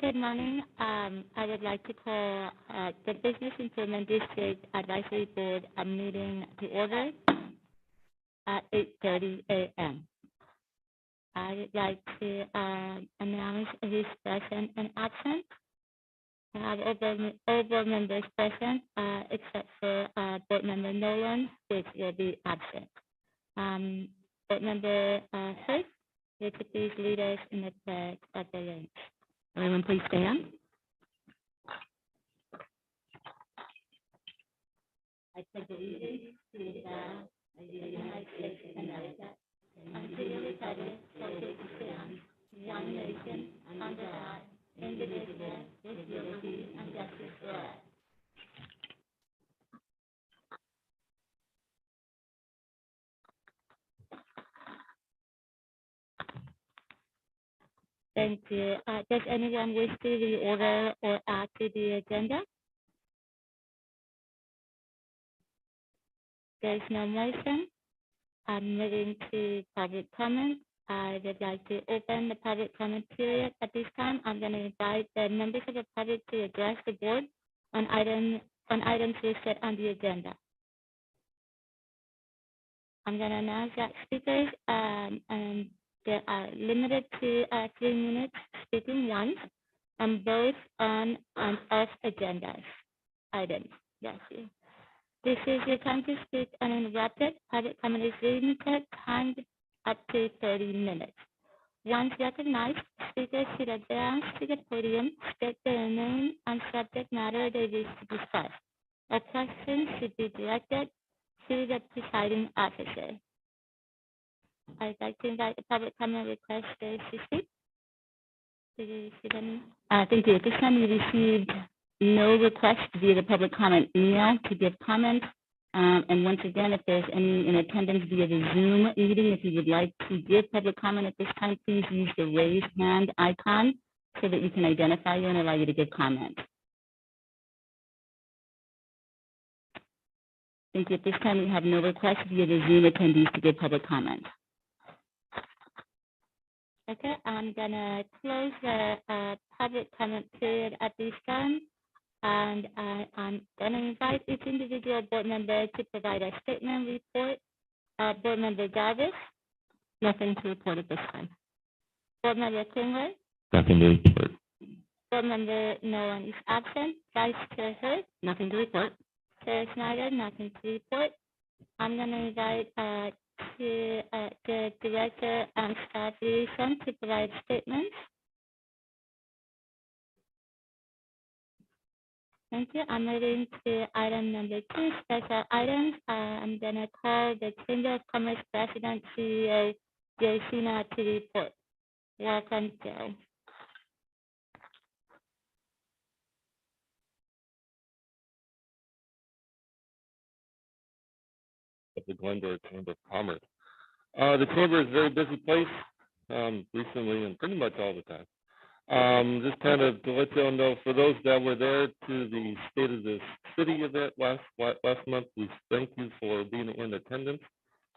Good morning. I would like to call the Business Improvement District Advisory Board a meeting to order at 8:30 a.m. I would like to announce who's present and absent. I have all board members present except for Board Member Nolan, which will be absent. Board Member Hurst, would you please lead us in the pledge of allegiance? Everyone, please stand. I pledge allegiance to the flag of the United States of America and to the republic for which it stands, one nation, under God, indivisible, with liberty and justice for all. Thank you. Does anyone wish to reorder or add to the agenda? There's no motion. I'm moving to public comment. I would like to open the public comment period. At this time, I'm going to invite the members of the public to address the board on items listed on the agenda. I'm going to announce that speakers and they are limited to 3 minutes speaking once on both on and off agendas items. Yes. This is your time to speak uninterrupted. Public comment is limited, timed up to 30 minutes. Once recognized, speakers should advance to the podium, state their name and subject matter they wish to discuss. A question should be directed to the presiding officer. I'd like to invite the public comment requesters to speak. Did you receive any? Thank you. At this time, we received no request via the public comment email to give comments. And once again, if there's any in attendance via the Zoom meeting, if you would like to give public comment at this time, please use the raise hand icon so that we can identify you and allow you to give comments. Thank you. At this time, we have no request via the Zoom attendees to give public comment. Okay, I'm gonna close the public comment period at this time, and I'm gonna invite each individual board member to provide a statement report. Board Member Jarvis, nothing to report at this time. Board Member Klingler, nothing to report. Board Member Nolan is absent. Vice Chair Hurd, nothing to report. Chair Snyder, nothing to report. I'm gonna invite to the director and staff liaison to provide statements. Thank you. I'm moving to item number 2, special items. I'm going to call the Chamber of Commerce President, CEO, Joe Sina, to report. Welcome, Joe. The Glendora Chamber of Commerce. The Chamber is a very busy place recently and pretty much all the time. Just kind of to let you all know, for those that were there to the State of the City event last month, we thank you for being in attendance.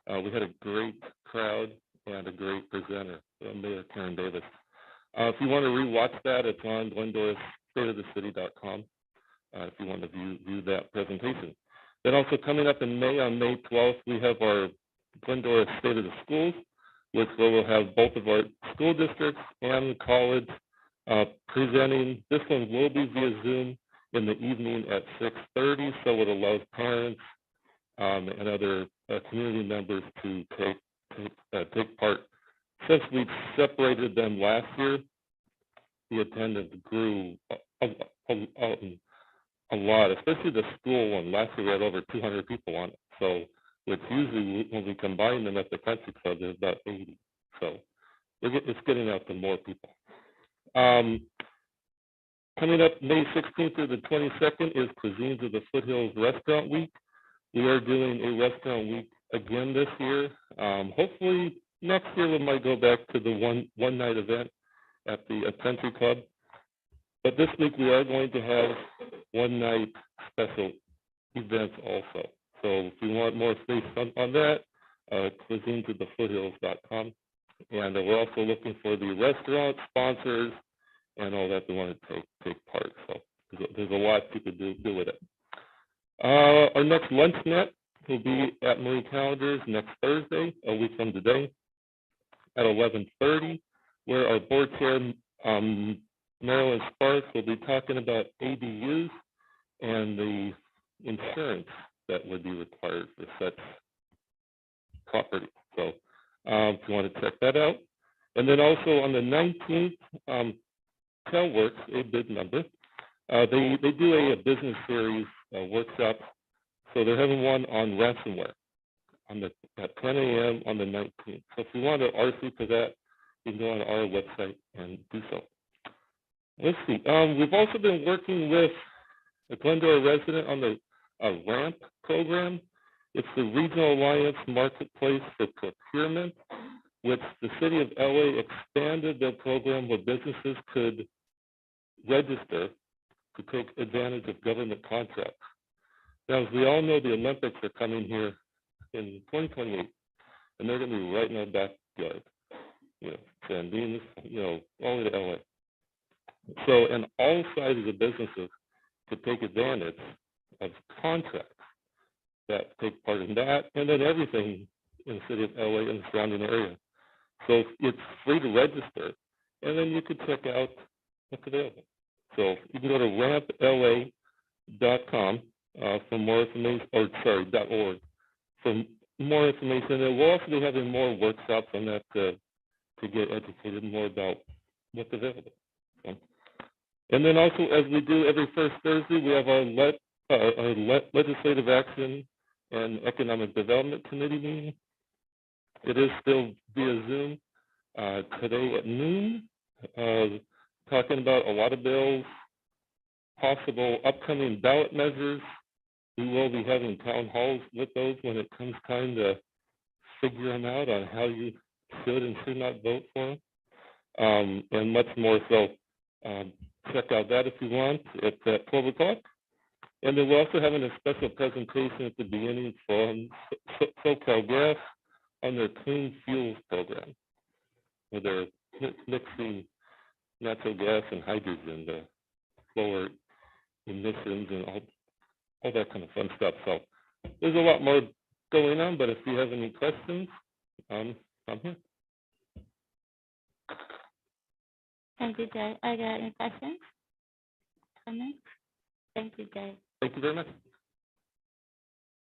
We had a great crowd and a great presenter, Mayor Karen Davis. If you want to rewatch that, it's on GlendoraStateOfTheCity.com if you want to view that presentation. Then also coming up in May, on May 12th, we have our Glendora State of the Schools, which will have both of our school districts and college presenting. This one will be via Zoom in the evening at 6:30, so it allows parents and other community members to take part. Since we separated them last year, the attendance grew a lot, especially the school one. Last year we had over 200 people on it. So, which usually when we combine them at the country club, there's about 80. So it's getting out to more people. Coming up May 16th through the 22nd is Cuisines of the Foothills Restaurant Week. We are doing a restaurant week again this year. Hopefully next year we might go back to the one night event at the country club. But this week we are going to have one night special events also. So if you want more space on that, cuisinesofthefoothills.com. And we're also looking for the restaurant sponsors and all that they want to take part. So there's a lot you could do with it. Our next lunch net will be at Marie Calendar's next Thursday, a week from today, at 11:30, where our board chair, Marilyn Sparks, will be talking about ADUs and the insurance that would be required for such property. So if you want to check that out. And then also on the 19th, Telworks, a big number, they do a business series workshop. So they're having one on ransomware at 10 a.m. on the 19th. So if you want to RSVP for that, you can go on our website and do so. Let's see. We've also been working with a Glendora resident on the RAMP program. It's the Regional Alliance Marketplace for Procurement, which the city of LA expanded their program where businesses could register to take advantage of government contracts. Now, as we all know, the Olympics are coming here in 2028, and they're going to be right in our backyard, San Dimas, all the LA. So, and all sizes of businesses could take advantage of contracts that take part in that, and then everything in the city of LA and the surrounding area. So it's free to register, and then you could check out what's available. So you can go to rampla.com for more information, .org for more information. And we'll also be having more workshops on that to get educated more about what's available. And then also, as we do every first Thursday, we have our Legislative Action and Economic Development Committee meeting. It is still via Zoom today at noon, talking about a lot of bills, possible upcoming ballot measures. We will be having town halls with those when it comes time to figure them out on how you should and should not vote for them, and much more. So check out that if you want. It's at 12 o'clock. And then we're also having a special presentation at the beginning from SoCal Gas on their clean fuels program, where they're mixing natural gas and hydrogen to lower emissions and all that kind of fun stuff. So there's a lot more going on, but if you have any questions, I'm here. Thank you, Jay. Are there any questions? Comments? Thank you, Jay. Thank you very much.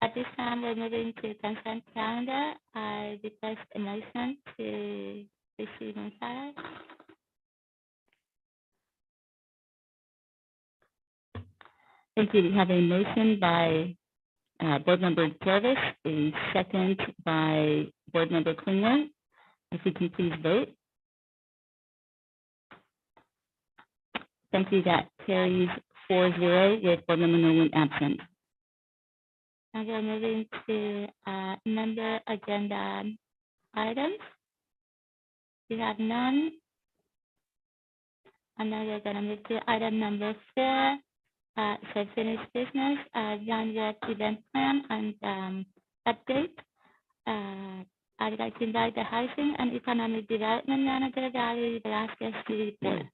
At this time, we're moving to consent calendar. I request a motion to receive and file. Thank you. We have a motion by Board Member Jervis, a second by Board Member Klingler. If we can please vote. Thank you. That carries 4-0 with Board Member Nolan absent. Now we're moving to member agenda items. We have none. And now we're going to move to item number 4. So finished business, Untitled event plan and update. I'd like to invite the Housing and Economic Development Manager, Valerie Velasquez, to report.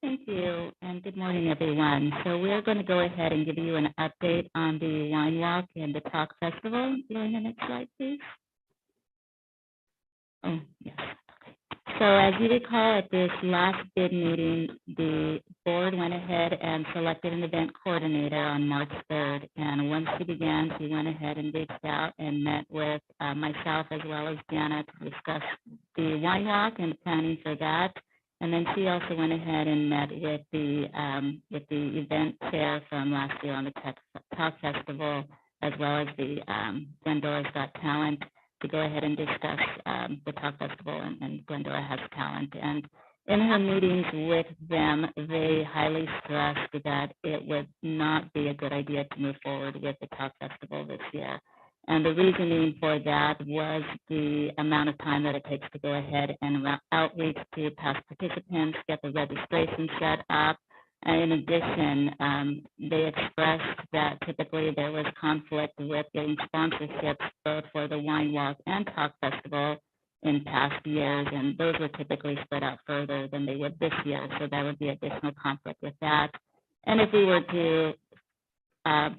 Thank you, and good morning, everyone. So we're going to go ahead and give you an update on the Wine Walk and the Talk Festival. Go to the next slide, please. Oh, yes. So as you recall, at this last bid meeting, the board went ahead and selected an event coordinator on March 3rd. And once she began, she went ahead and reached out and met with myself as well as Jana to discuss the Wine Walk and the planning for that. And then she also went ahead and met with the event chair from last year on the Talk Festival, as well as the Glendora's Got Talent, to go ahead and discuss the Talk Festival and Glendora Has Talent. And in her meetings with them, they highly stressed that it would not be a good idea to move forward with the Talk Festival this year. And the reasoning for that was the amount of time that it takes to go ahead and outreach to past participants, get the registration set up. And in addition, they expressed that typically there was conflict with getting sponsorships both for the Wine Walk and Talk Festival in past years, and those were typically spread out further than they would this year, so that would be additional conflict with that. And if we were to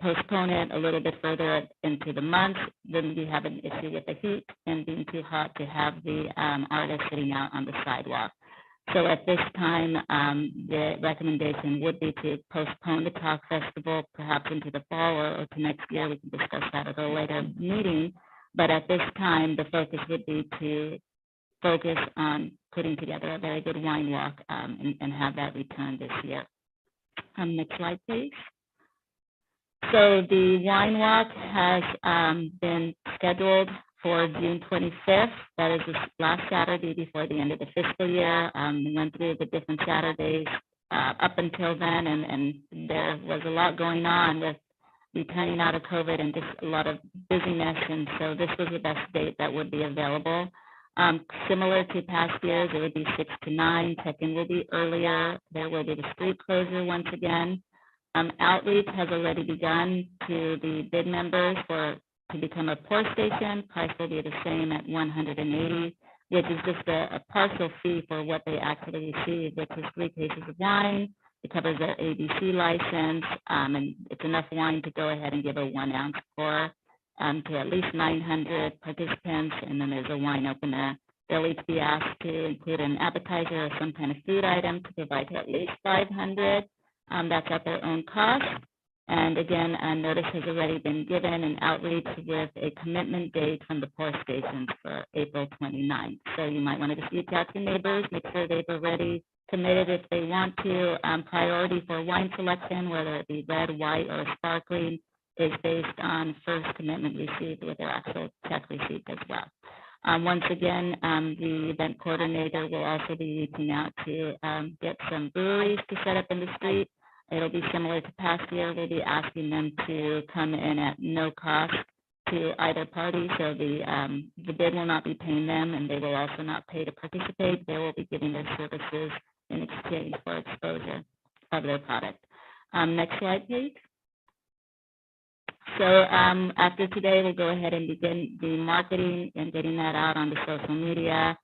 postpone it a little bit further into the month, then we have an issue with the heat and being too hot to have the artists sitting out on the sidewalk. So at this time, the recommendation would be to postpone the Talk Festival perhaps into the fall or to next year. We can discuss that at a later meeting. But at this time, the focus would be to focus on putting together a very good wine walk and have that return this year. Next slide, please. So the wine walk has been scheduled for June 25th. That is the last Saturday before the end of the fiscal year. We went through the different Saturdays up until then, and there was a lot going on with returning out of COVID and just a lot of busyness, and so this was the best date that would be available. Similar to past years, it would be 6 to 9. Check-in will be earlier. There will be the street closure once again. Outreach has already begun to the bid members to become a pour station. Price will be the same at $180, which is just a partial fee for what they actually receive, which is 3 cases of wine. It covers their ABC license, and it's enough wine to go ahead and give a 1-ounce pour to at least 900 participants, and then there's a wine opener. They'll each be asked to include an appetizer or some kind of food item to provide to at least 500. That's at their own cost. And again, a notice has already been given and outreach with a commitment date from the pour stations for April 29th. So you might want to just reach out to neighbors, make sure they've already committed if they want to. Priority for wine selection, whether it be red, white, or sparkling, is based on first commitment received with their actual check receipt as well. Once again, the event coordinator will also be reaching out to get some breweries to set up in the street. It'll be similar to past year. We'll be asking them to come in at no cost to either party, so the bid will not be paying them, and they will also not pay to participate. They will be giving their services in exchange for exposure of their product. Next slide, please. So after today, we'll go ahead and begin the marketing and getting that out on the social media.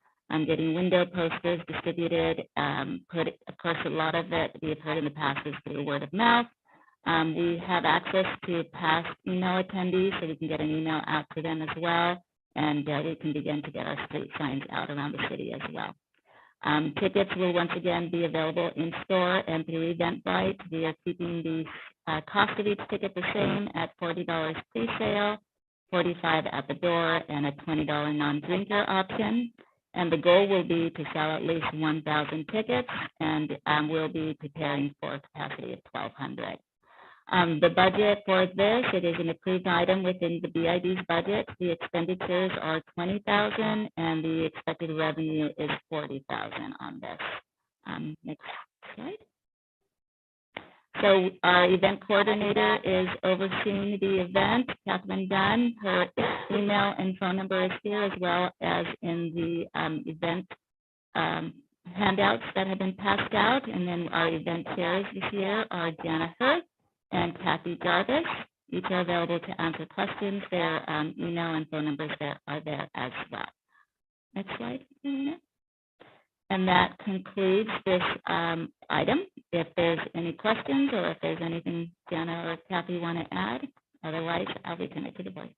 Getting window posters distributed. Of course, a lot of it we have heard in the past is through word of mouth. We have access to past email attendees, so we can get an email out to them as well, and we can begin to get our street signs out around the city as well. Tickets will once again be available in store and through Eventbrite. We are keeping the cost of each ticket the same at $40 pre-sale, $45 at the door, and a $20 non-drinker option. And the goal will be to sell at least 1,000 tickets, and we'll be preparing for a capacity of 1,200. The budget for this, it is an approved item within the BID's budget. The expenditures are $20,000, and the expected revenue is $40,000 on this. Next slide. So our event coordinator is overseeing the event, Catherine Dunn. Her email and phone number is here, as well as in the event handouts that have been passed out. And then our event chairs this year are Jana Hurst and Kathy Jarvis. Each are available to answer questions. Their email and phone numbers are there as well. Next slide. And that concludes this item. If there's any questions or if there's anything Jana or Kathy want to add, otherwise I'll return it to the board.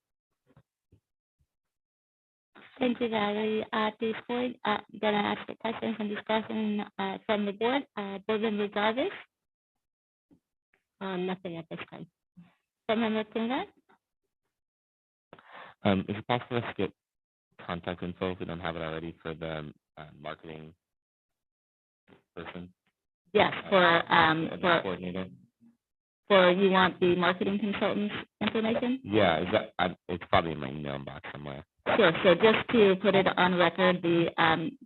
Thank you, Valerie. At this point, I'm going to ask the questions and discussion from the board. Board Member Jarvis? Nothing at this time. Board Member Kunga? Is it possible to get contact info if we don't have it already for the marketing person? Yes, for coordinator. For you want the marketing consultant's information? Yeah, is that? It's probably in my email box somewhere. Sure. So just to put it on record, the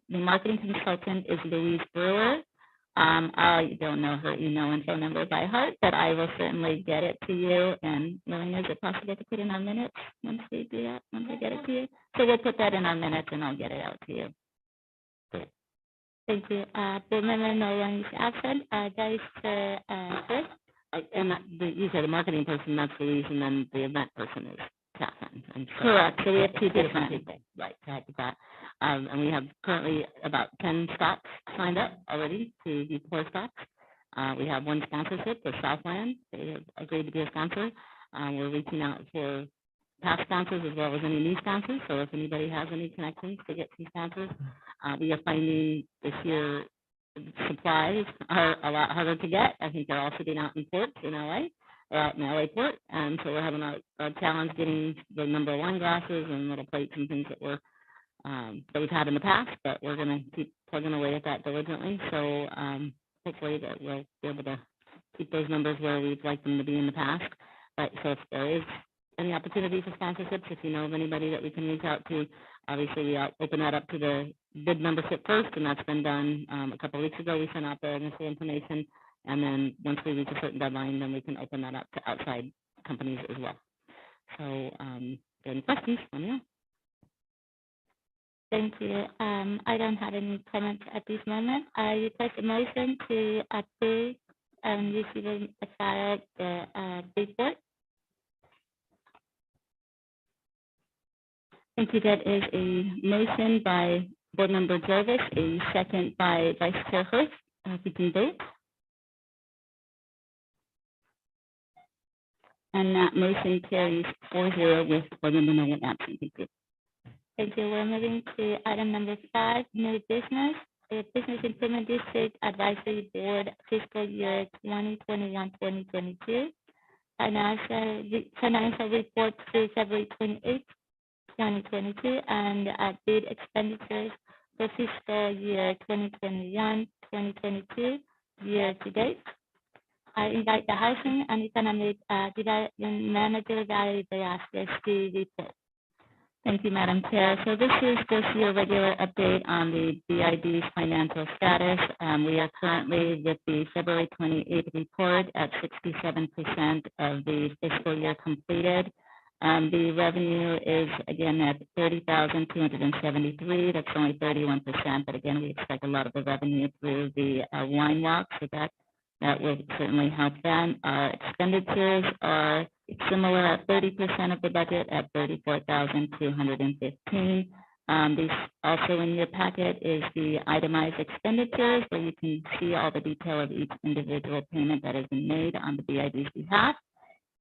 marketing consultant is Louise Brewer. I don't know her email and phone number by heart, but I will certainly get it to you. And Lorena, is it possible to put in our minutes once we do that? Once we get it to you, so we'll put that in our minutes, and I'll get it out to you. Great. Thank you. Board Member Nolan is absent. Vice Chris? And you said the marketing person, that's Louise, and then the event person is Catherine. Correct. So we have two different. Right. Like that. And we have currently about 10 stops signed up already to be pour stops. We have one sponsorship with Southland. They have agreed to be a sponsor. We're reaching out for past sponsors as well as any new sponsors. So if anybody has any connections to get some sponsors, we are finding this year supplies are a lot harder to get. I think they're all sitting out in ports in LA, or out in LA port. And so we're having a challenge getting the number of wine glasses and little plates and things that we've had in the past, but we're going to keep plugging away at that diligently. So hopefully that we'll be able to keep those numbers where we'd like them to be in the past. But so if there is any opportunity for sponsorships, if you know of anybody that we can reach out to, obviously we open that up to the bid membership first, and that's been done a couple of weeks ago. We sent out the initial information, and then once we reach a certain deadline, then we can open that up to outside companies as well. So if you have any questions, let me know. Thank you. I don't have any comments at this moment. I request a motion to approve and receive a file the report. Thank you. That is a motion by Board Member Jarvis, a second by Vice Chair Hurst. If you can vote. And that motion carries 4-0 with Board Member Nolan absent. Thank you. Thank you. We're moving to item number 5, new business. The Business Improvement District Advisory Board fiscal year 2021-2022. Financial report through February 28th, 2022, and bid expenditures for fiscal year 2021-2022 year to date. I invite the Housing and Economic Development Manager, Valerie Velasquez, to report. Thank you, Madam Chair. So this is just your regular update on the BID's financial status. We are currently with the February 28th report at 67% of the fiscal year completed. The revenue is, again, at $30,273. That's only 31%, but again, we expect a lot of the revenue through the wine walk, so that will certainly help them. Our expenditures are similar at 30% of the budget at $34,215. This also in your packet is the itemized expenditures, where you can see all the detail of each individual payment that has been made on the BID's behalf.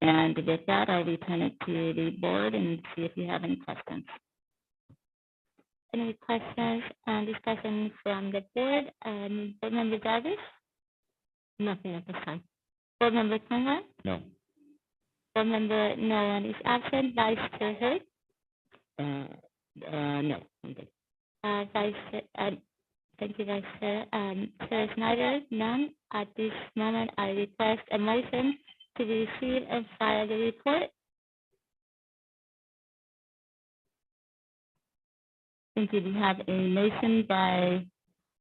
And with that, I'll return it to the board and see if you have any questions. Any questions and discussion from the board? Board Member Jarvis? Nothing at this time. Board Member Klingler? No. Board Member Nolan is absent. Vice Chair Hurd? No, I'm good. Thank you, Vice Chair. Chair Snyder? None. At this moment, I request a motion to receive and file the report. Thank you. We have a motion by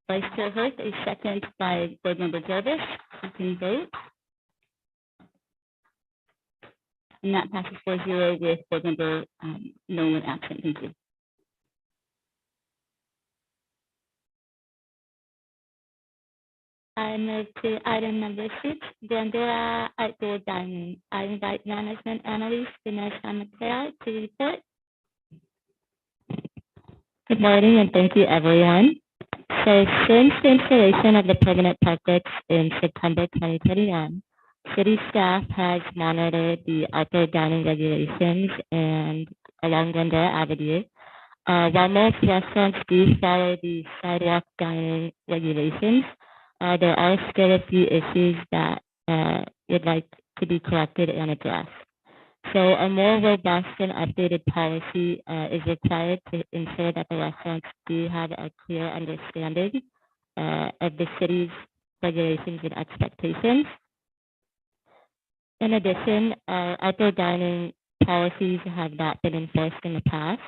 Vice Chair Hurst, a second by Board Member Jarvis. You can vote. And that passes 4-0 with Board Member Nolan absent. Thank you. I move to item number 6, Glendora Outdoor Dining. I invite Management Analyst Vanessa Mateo to report. Good morning and thank you, everyone. So since the installation of the permanent park decks in September 2021, city staff has monitored the outdoor dining regulations and along Glendora Avenue. While most restaurants do follow the sidewalk dining regulations, there are still a few issues that would like to be corrected and addressed. So a more robust and updated policy is required to ensure that the restaurants do have a clear understanding of the city's regulations and expectations. In addition, outdoor dining policies have not been enforced in the past.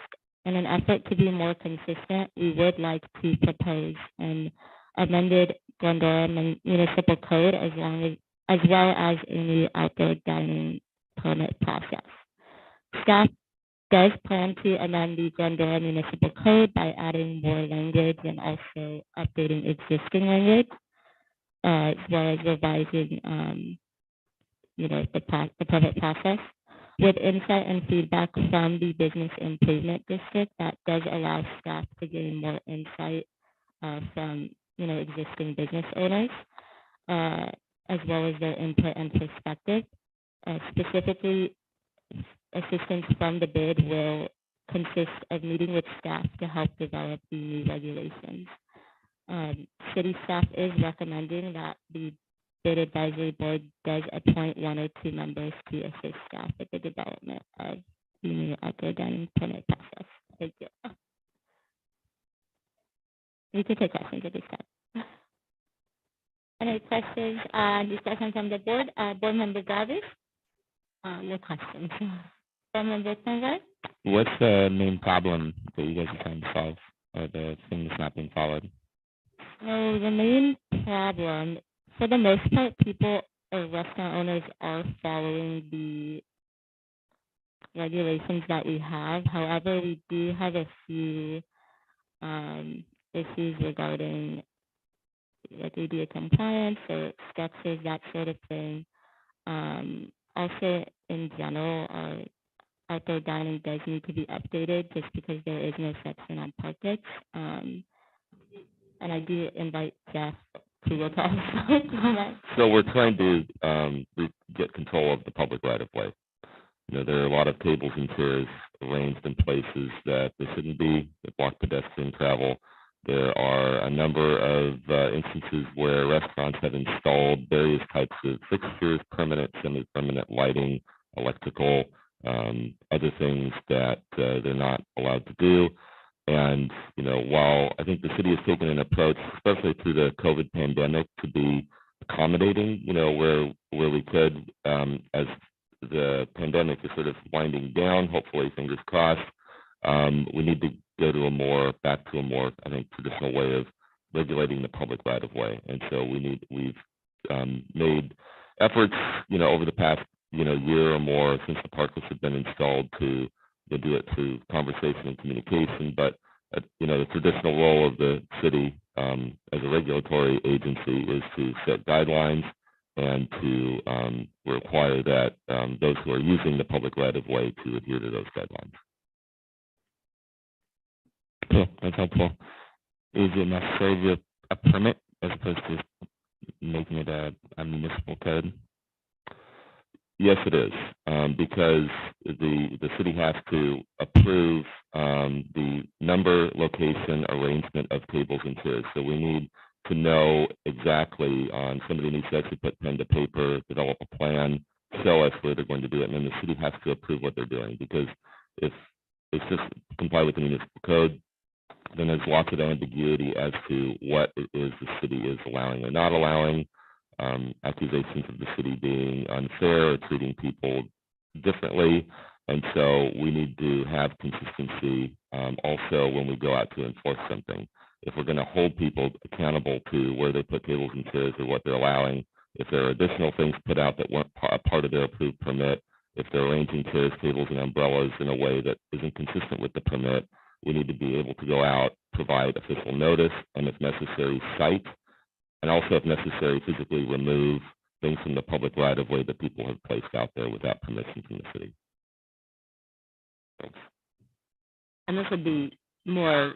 In an effort to be more consistent, we would like to propose an amended Glendora Municipal Code as well as a new outdoor dining permit process. Staff does plan to amend the Glendora Municipal Code by adding more language and also updating existing language, as well as revising, the permit process. with insight and feedback from the Business Improvement District that does allow staff to gain more insight from, existing business owners, as well as their input and perspective. Specifically, assistance from the bid will consist of meeting with staff to help develop the new regulations. City staff is recommending that the bid advisory board does appoint 1 or 2 members to assist staff with the development of the new outdoor dining permit process. Thank you. We can take questions at this time. Any questions, discussion from the board? Board member Davis? No questions. Board member Conrad? What's the main problem that you guys are trying to solve, or the thing that's not being followed? So the main problem, for the most part, people or restaurant owners are following the regulations that we have. However, we do have a few issues regarding like ADA compliance or structures, that sort of thing. Also, in general, our outdoor dining does need to be updated just because there is no section on parklets. And I do invite Jeff to look at that. So we're trying to get control of the public right of way. There are a lot of tables and chairs arranged in places that they shouldn't be, that block pedestrian travel. There are a number of instances where restaurants have installed various types of fixtures, permanent, semi-permanent lighting, electrical, other things that they're not allowed to do. And, while I think the city has taken an approach, especially through the COVID pandemic, to be accommodating, where we could, as the pandemic is sort of winding down, hopefully, fingers crossed, we need to go to back to a more, I think, traditional way of regulating the public right of way. And so we've made efforts, over the past, year or more since the parklets have been installed to do it through conversation and communication. But, the traditional role of the city as a regulatory agency is to set guidelines and to require that those who are using the public right of way to adhere to those guidelines. Cool, that's helpful. Is it necessary to do a permit as opposed to making it a municipal code? Yes, it is, because the city has to approve the number, location, arrangement of tables and chairs. So we need to know exactly, somebody needs to actually put pen to paper, develop a plan, show us where they're going to do it, and then the city has to approve what they're doing. Because if it's just comply with the municipal code, then there's lots of ambiguity as to what it is the city is allowing or not allowing. Accusations of the city being unfair or treating people differently. And so we need to have consistency also when we go out to enforce something. If we're going to hold people accountable to where they put tables and chairs or what they're allowing, if there are additional things put out that weren't part of their approved permit, if they're arranging chairs, tables, and umbrellas in a way that isn't consistent with the permit, we need to be able to go out, provide official notice, and if necessary, cite, and also, if necessary, physically remove things from the public right-of-way that people have placed out there without permission from the city. Thanks. And this would be more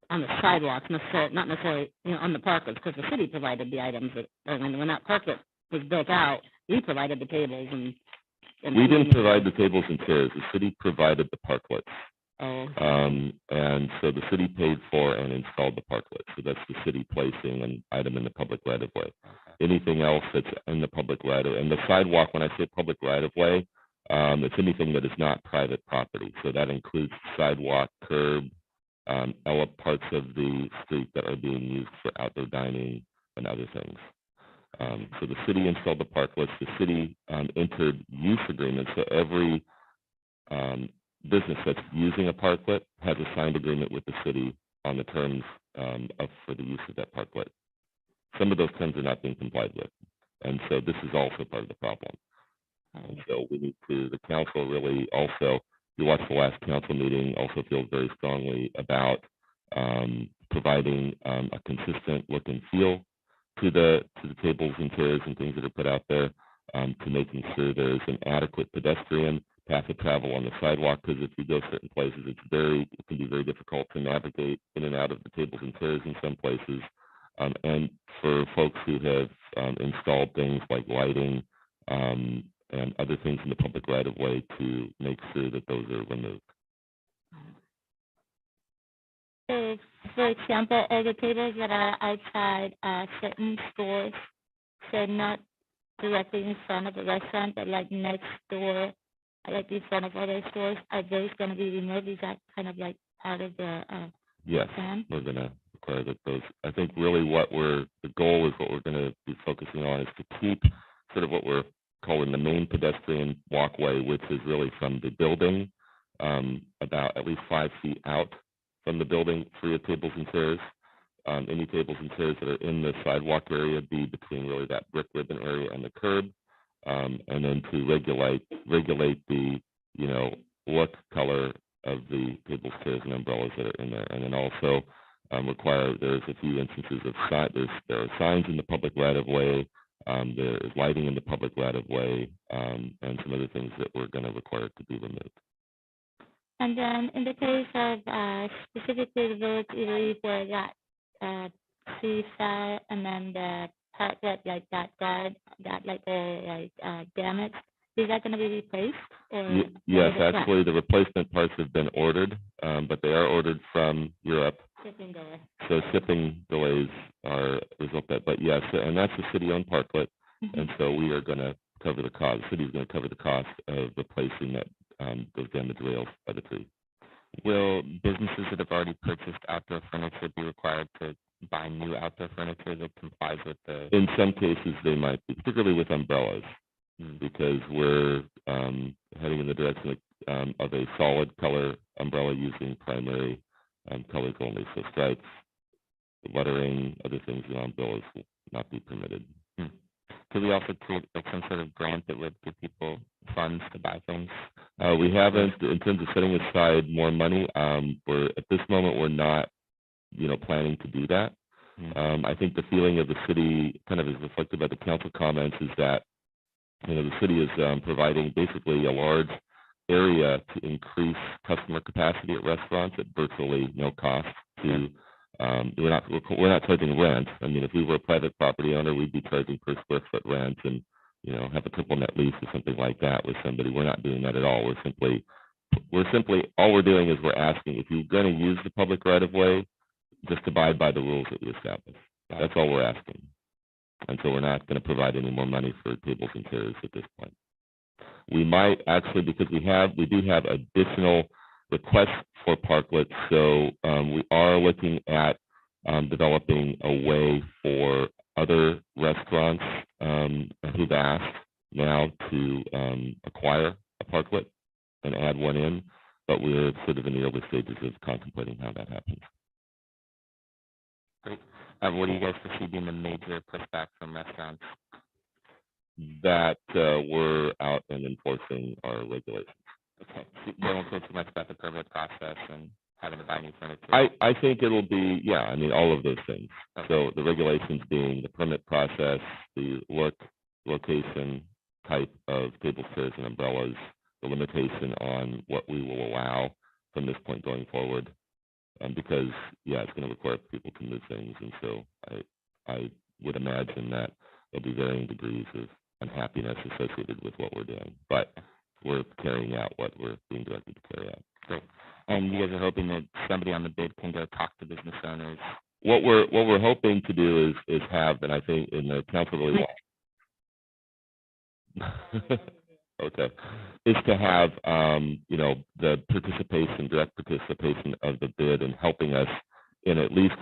on the sidewalks, not necessarily, on the parklets, because the city provided the items when that parklet was built out, we provided the tables and we didn't provide the tables and chairs. The city provided the parklets. Oh. And so the city paid for and installed the parklet. So that's the city placing an item in the public right-of-way. Okay. Anything else that's in the public right-of-way, and the sidewalk, when I say public right-of-way, it's anything that is not private property. So that includes sidewalk, curb, parts of the street that are being used for outdoor dining and other things. So the city installed the parklets. The city entered use agreements. So every business that's using a parklet has a signed agreement with the city on the terms for the use of that parklet. Some of those terms are not being complied with, and so this is also part of the problem. And so we need to, the council really also, you watched the last council meeting, also feels very strongly about providing a consistent look and feel to the tables and chairs and things that are put out there, to making sure there's an adequate pedestrian, path of travel on the sidewalk, because if you go certain places, it can be very difficult to navigate in and out of the tables and chairs in some places. And for folks who have installed things like lighting and other things in the public right of way to make sure that those are removed. So, for example, all the tables that are outside certain stores, so not directly in front of the restaurant, but like next door, like in front of other stores, are those going to be removed? Is that kind of like part of the Yes, plan? we're going to require that those. I think really the goal is what we're going to be focusing on is to keep sort of what we're calling the main pedestrian walkway, which is really from the building about at least 5 feet out from the building, free of tables and chairs. Any tables and chairs that are in the sidewalk area be between really that brick ribbon area and the curb, and then to regulate the look, color of the tables, chairs, and umbrellas that are in there, and then also require. There's a few instances of there are signs in the public right of way. There is lighting in the public right of way, and some other things that we're going to require to be removed. And then in the case of specifically the village eatery where that seaside and then the part that like that guard that like damaged, is that going to be replaced or? Yes, or actually, the replacement parts have been ordered, but they are ordered from Europe. shipping delay? So shipping delays are a result of that. But yes, and that's a city-owned parklet, and so we are going to cover the cost. The city is going to cover the cost of replacing those damaged rails by the tree. Will businesses that have already purchased outdoor furniture be required to buy new outdoor furniture that complies with the? In some cases, they might be, particularly with umbrellas, because we're heading in the direction of a solid color umbrella using primary colors only. So stripes, lettering, other things in umbrellas will not be permitted. Could we also create like some sort of grant that would give people funds to buy things? We haven't, in terms of setting aside more money. At this moment, we're not, planning to do that. I think the feeling of the city, kind of as reflected by the council comments, is that the city is providing basically a large area to increase customer capacity at restaurants at virtually no cost to. We're not charging rent. I mean, if we were a private property owner, we'd be charging per square foot rent and have a triple net lease or something like that with somebody. We're not doing that at all. We're simply all we're doing is we're asking if you're going to use the public right of way, just abide by the rules that we establish. That's all we're asking. And so we're not going to provide any more money for tables and chairs at this point. We might actually, because we do have additional requests for parklets, so we are looking at developing a way for other restaurants who've asked now to acquire a parklet and add one in, but we're sort of in the early stages of contemplating how that happens. Great. What do you guys foresee being the major pushback from restaurants? That we're out and enforcing our regulations. Okay. So they won't care too much about the permit process and having to buy new furniture? I think it'll be, all of those things. Okay. So the regulations being the permit process, the location, type of table chairs and umbrellas, the limitation on what we will allow from this point going forward. Because, it's going to require people to move things. And so I would imagine that there'll be varying degrees of unhappiness associated with what we're doing. But we're carrying out what we're being directed to carry out. Great. And you guys are hoping that somebody on the bid can go talk to business owners? What we're hoping to do is have, and I think in the council really okay, is to have the direct participation of the bid and helping us in at least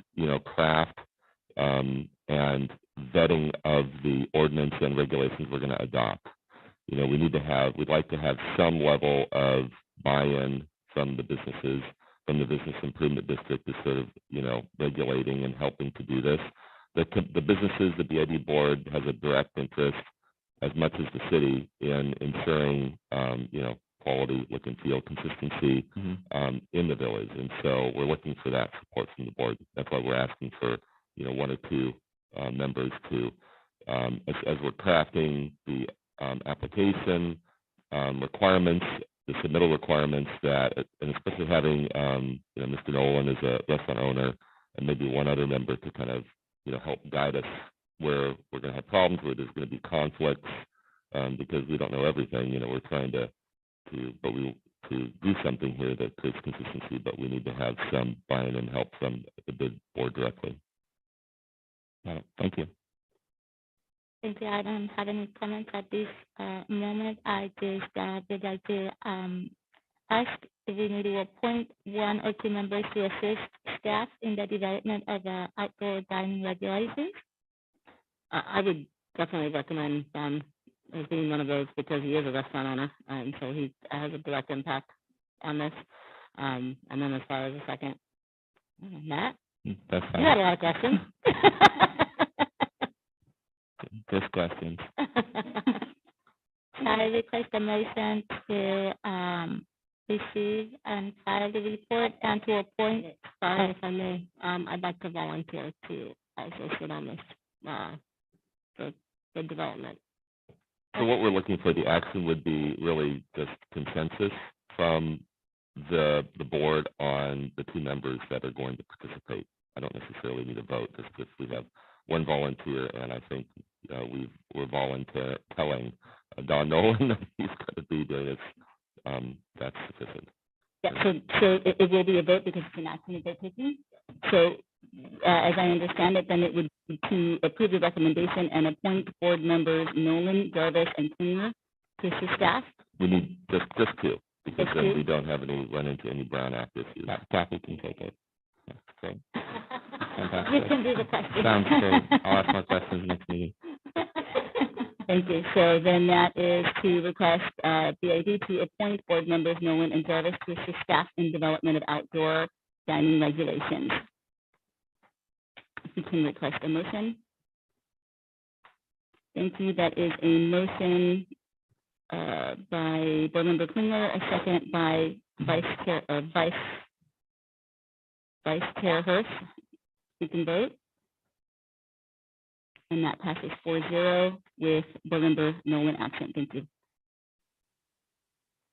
craft and vetting of the ordinance and regulations we're going to adopt. We'd like to have some level of buy-in from the businesses, from the business improvement district, is sort of regulating and helping to do this. The businesses, the BID board has a direct interest, as much as the city, in ensuring quality, look and feel, consistency in the village. And so we're looking for that support from the board. That's why we're asking for one or two members to, as we're crafting the application requirements the submittal requirements that, and especially having, Mr. Nolan as a restaurant owner and maybe one other member to kind of, help guide us where we're going to have problems, where there's going to be conflicts, because we don't know everything. We're trying to do something here that creates consistency, but we need to have some buy-in and help from the bid board directly. Thank you. Thank you. I don't have any comments at this moment. I just would like to ask if we need to appoint one or two members to assist staff in the development of the outdoor dining regulations. I would definitely recommend as being one of those because he is a restaurant owner, and so he has a direct impact on this. And then as far as the second, Matt, That's you had fine. a lot of questions. Just questions. I request a motion to receive and file the report and to appoint. Sorry, if I may, I'd like to volunteer to also sit on this, the development. So what we're looking for, the action would be really just consensus from the board on the two members that are going to participate. I don't necessarily need a vote, just if we have one volunteer, and I think we're telling Don Nolan that he's going to be doing this. That's sufficient. Yeah, so it will be a vote because it's an action that they're taking. So as I understand it, then it would be to approve the recommendation and appoint board members Nolan, Jarvis, and Klinger to assist staff. We need just two, because Just then two? we don't have run into any Brown Act issues. Kathy can take it. Yeah, great. You Fantastic. can do the question. Sounds great. I'll ask more questions next meeting. Thank you. So then that is to request BID to appoint board members Nolan and Jarvis to assist staff in development of outdoor dining regulations. You can request a motion. Thank you. That is a motion by board member Klinger, a second by Vice Chair Hurst. You can vote. And that passes 4-0 with board member Nolan absent. Thank you.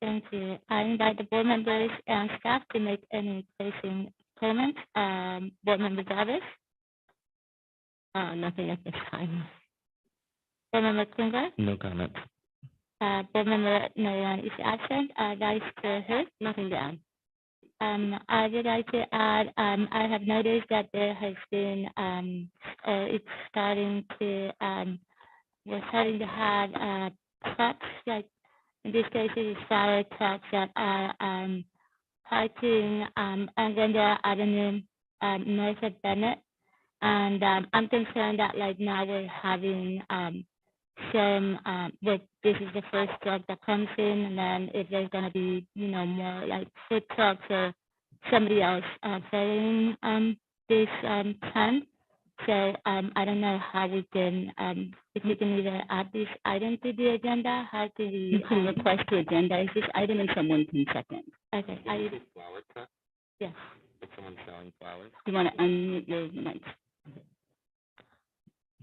Thank you. I invite the board members and staff to make any closing comments. Board member Jarvis, Nothing at this time. board member Klinger, No comments. board member Nolan is absent. Vice Chair Hurst. Nothing to add. I would like to add, I have noticed that there has been, it's starting to, we're starting to have trucks, like in this case, it is fire trucks that are parking on Glendale Avenue north of Bennett. And I'm concerned that like now we're having this is the first truck that comes in, and then if there's going to be, more like food trucks or somebody else following this trend. So I don't know how we can, if we can either add this item to the agenda, how can we? You can request to agendize this item and someone can second. Okay, Flower truck? yes. If someone's selling flowers? You want to unmute your mic?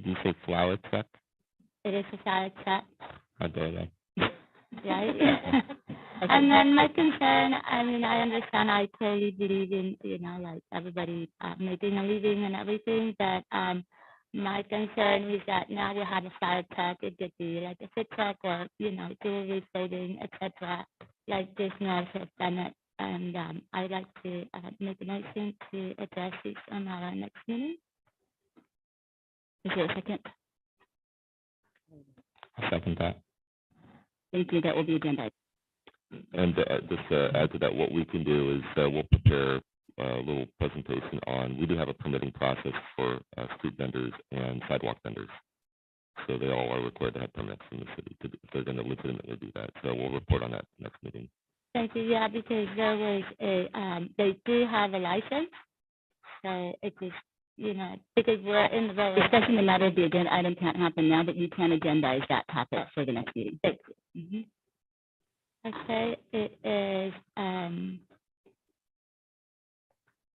Do you say flower truck? It is a salad truck, How dare they? right? Okay. And then my concern, I mean, I understand, I totally believe in, like everybody making a living and everything, but my concern is that now we have a fire truck, it could be like a food truck or, jewelry, clothing, etc., like this north of Bennett. And I'd like to make a motion to address this on our next meeting. Is there a second? I'll second that. Thank you. That will be agendized. And just to add to that, what we can do is we'll prepare a little presentation on, we do have a permitting process for street vendors and sidewalk vendors. So they all are required to have permits from the city if they're going to legitimately do that. So we'll report on that next meeting. Thank you. Yeah, because there was they do have a license, so it is, because we're in the village. Discussing the matter of the agenda item can't happen now, but you can agendize that topic for the next meeting. Thank you. Okay, it is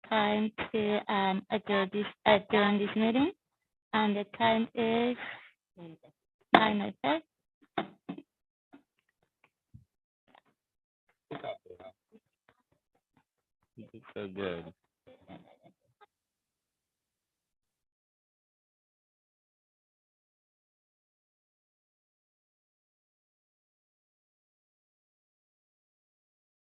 time to adjourn this meeting, and the time is 9:05. He just said,